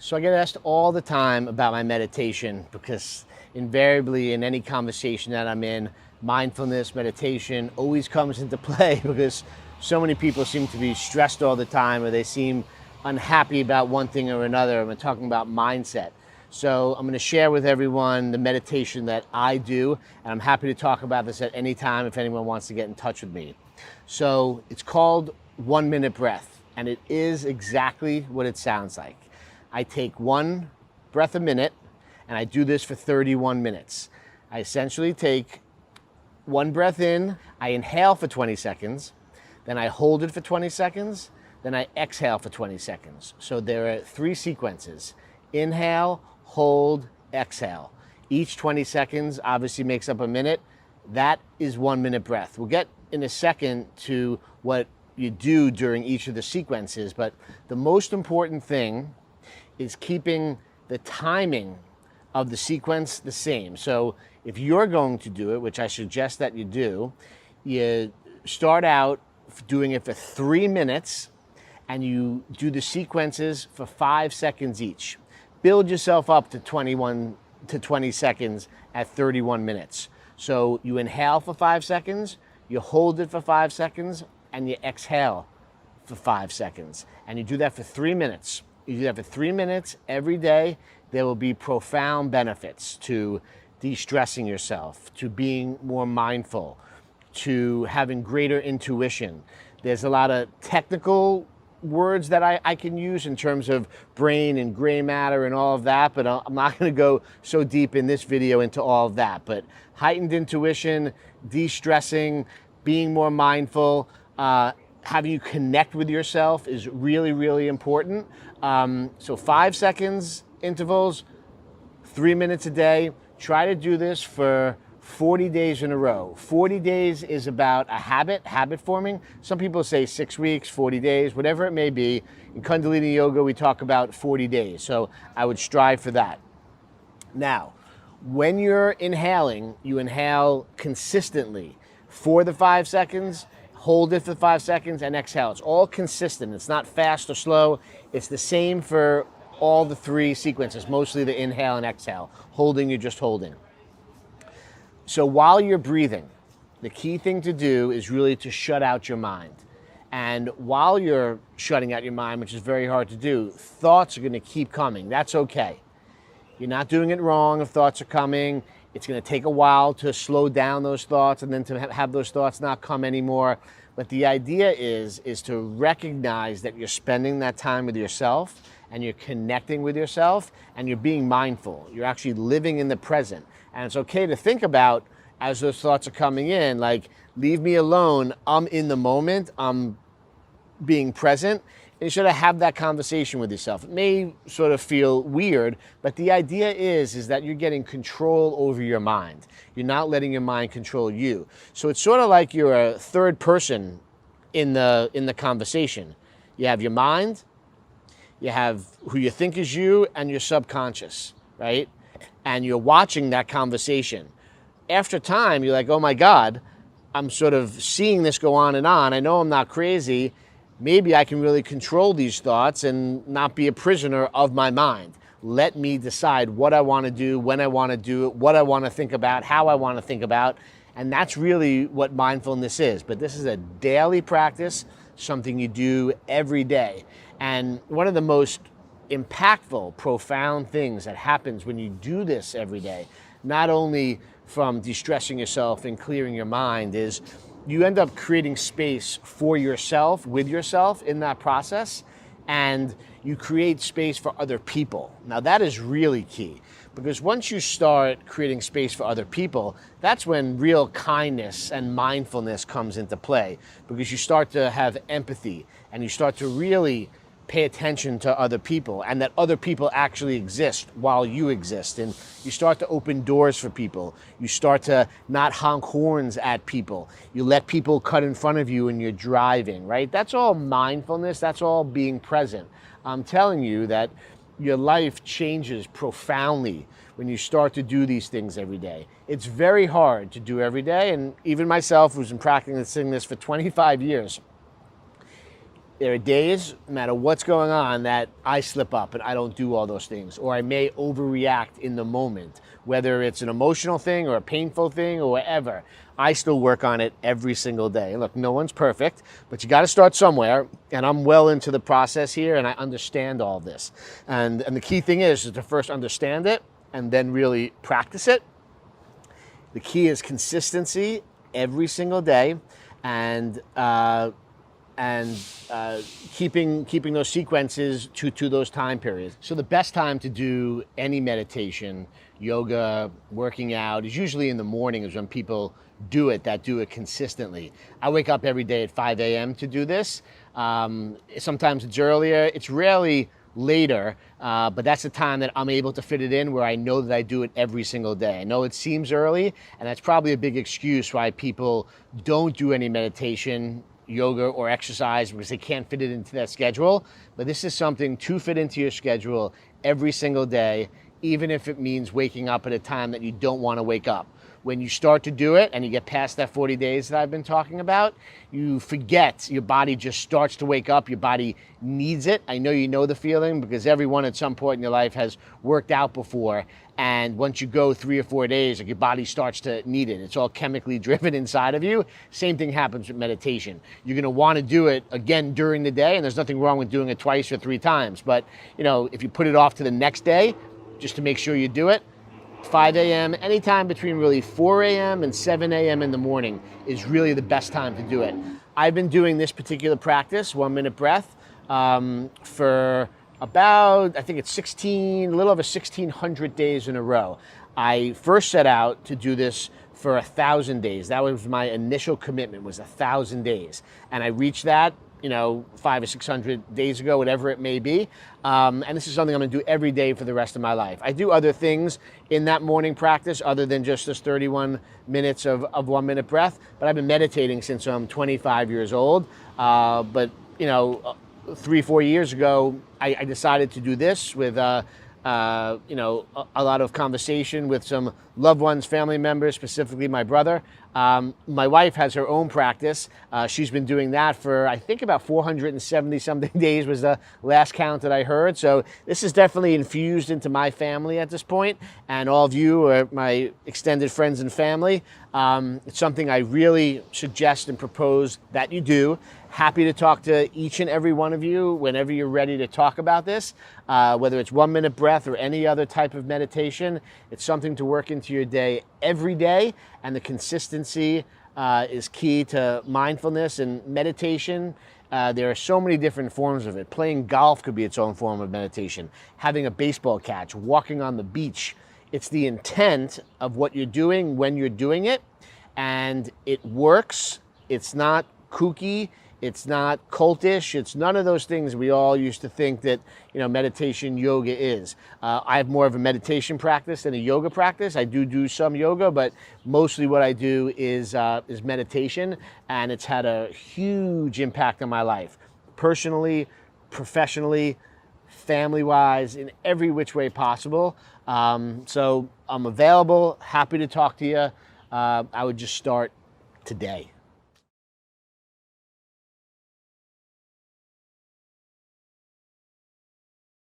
So I get asked all the time about my meditation because invariably in any conversation that I'm in, mindfulness, meditation always comes into play because so many people seem to be stressed all the time or they seem unhappy about one thing or another. I'm talking about mindset. So I'm going to share with everyone the meditation that I do, and I'm happy to talk about this at any time if anyone wants to get in touch with me. So it's called 1 minute breath, and it is exactly what it sounds like. I take one breath a minute, and I do this for 31 minutes. I essentially take one breath in, I inhale for 20 seconds, then I hold it for 20 seconds, then I exhale for 20 seconds. So there are 3 sequences: inhale, hold, exhale. Each 20 seconds obviously makes up a minute. That is 1 minute breath. We'll get in a second to what you do during each of the sequences, but the most important thing is keeping the timing of the sequence the same. So if you're going to do it, which I suggest that you do, you start out doing it for 3 minutes and you do the sequences for 5 seconds each. Build yourself up to 21 to 20 seconds at 31 minutes. So you inhale for 5 seconds, you hold it for 5 seconds, and you exhale for 5 seconds. And you do that for 3 minutes. You do that for 3 minutes every day. There will be profound benefits to de-stressing yourself, to being more mindful, to having greater intuition. There's a lot of technical words that I can use in terms of brain and gray matter and all of that, but I'm not going to go so deep in this video into all of that. But heightened intuition, de-stressing, being more mindful, having you connect with yourself is really, really important. So 5 seconds intervals, 3 minutes a day. Try to do this for 40 days in a row. 40 days is about a habit forming. Some people say 6 weeks, 40 days, whatever it may be. In Kundalini Yoga, we talk about 40 days. So I would strive for that. Now, when you're inhaling, you inhale consistently for the 5 seconds, hold it for 5 seconds, and exhale. It's all consistent. It's not fast or slow. It's the same for all the 3 sequences, mostly the inhale and exhale. Holding, you're just holding. So while you're breathing, the key thing to do is really to shut out your mind. And while you're shutting out your mind, which is very hard to do, thoughts are going to keep coming. That's okay. You're not doing it wrong if thoughts are coming. It's going to take a while to slow down those thoughts and then to have those thoughts not come anymore. But the idea is to recognize that you're spending that time with yourself and you're connecting with yourself and you're being mindful. You're actually living in the present. And it's okay to think about, as those thoughts are coming in, like, leave me alone. I'm in the moment. I'm being present. And you sort of have that conversation with yourself. It may sort of feel weird, but the idea is that you're getting control over your mind. You're not letting your mind control you. So it's sort of like you're a third person in the conversation. You have your mind, you have who you think is you, and your subconscious, right? And you're watching that conversation. After time, you're like, oh my God, I'm sort of seeing this go on and on. I know I'm not crazy. Maybe I can really control these thoughts and not be a prisoner of my mind. Let me decide what I want to do, when I want to do it, what I want to think about, how I want to think about. And that's really what mindfulness is. But this is a daily practice, something you do every day. And one of the most impactful, profound things that happens when you do this every day, not only from de-stressing yourself and clearing your mind, is you end up creating space for yourself, with yourself in that process, and you create space for other people. Now that is really key, because once you start creating space for other people, that's when real kindness and mindfulness comes into play, because you start to have empathy and you start to really pay attention to other people, and that other people actually exist while you exist. And you start to open doors for people. You start to not honk horns at people. You let people cut in front of you when you're driving, right? That's all mindfulness. That's all being present. I'm telling you that your life changes profoundly when you start to do these things every day. It's very hard to do every day. And even myself, who's been practicing this for 25 years, There are days, no matter what's going on, that I slip up and I don't do all those things, or I may overreact in the moment, whether it's an emotional thing or a painful thing or whatever. I still work on it every single day. Look, no one's perfect, but you got to start somewhere, and I'm well into the process here, and I understand all this. And the key thing is to first understand it and then really practice it. The key is consistency every single day, and keeping those sequences to those time periods. So the best time to do any meditation, yoga, working out is usually in the morning, is when people do it consistently. I wake up every day at 5 a.m. to do this. Sometimes it's earlier. It's rarely later, but that's the time that I'm able to fit it in, where I know that I do it every single day. I know it seems early, and that's probably a big excuse why people don't do any meditation, yoga, or exercise, because they can't fit it into their schedule. But this is something to fit into your schedule every single day, even if it means waking up at a time that you don't want to wake up. When you start to do it and you get past that 40 days that I've been talking about, you forget. Your body just starts to wake up. Your body needs it. I know you know the feeling, because everyone at some point in your life has worked out before. And once you go 3 or 4 days, like, your body starts to need it. It's all chemically driven inside of you. Same thing happens with meditation. You're going to want to do it again during the day, and there's nothing wrong with doing it twice or 3 times. But, if you put it off to the next day, just to make sure you do it, 5 a.m., anytime between really 4 a.m. and 7 a.m. in the morning is really the best time to do it. I've been doing this particular practice, 1 minute breath, for about, I think it's a little over 1,600 days in a row. I first set out to do this for 1,000 days. That was my initial commitment, was 1,000 days. And I reached that 500 or 600 days ago, whatever it may be. And this is something I'm gonna do every day for the rest of my life. I do other things in that morning practice other than just this 31 minutes of 1 minute breath, but I've been meditating since I'm 25 years old. But 3-4 years ago, I decided to do this with a lot of conversation with some loved ones, family members, specifically my brother. My wife has her own practice. She's been doing that for, I think, about 470 something days was the last count that I heard. So this is definitely infused into my family at this point, and all of you are my extended friends and family. It's something I really suggest and propose that you do. Happy to talk to each and every one of you whenever you're ready to talk about this, whether it's 1 minute breath or any other type of meditation. It's something to work into your day every day, and the consistency is key to mindfulness and meditation. There are so many different forms of it. Playing golf could be its own form of meditation. Having a baseball catch, walking on the beach. It's the intent of what you're doing when you're doing it, and it works. It's not kooky. It's not cultish. It's none of those things we all used to think that meditation, yoga is. I have more of a meditation practice than a yoga practice. I do some yoga, but mostly what I do is meditation, and it's had a huge impact on my life, personally, professionally, family-wise, in every which way possible. So I'm available, happy to talk to you. I would just start today.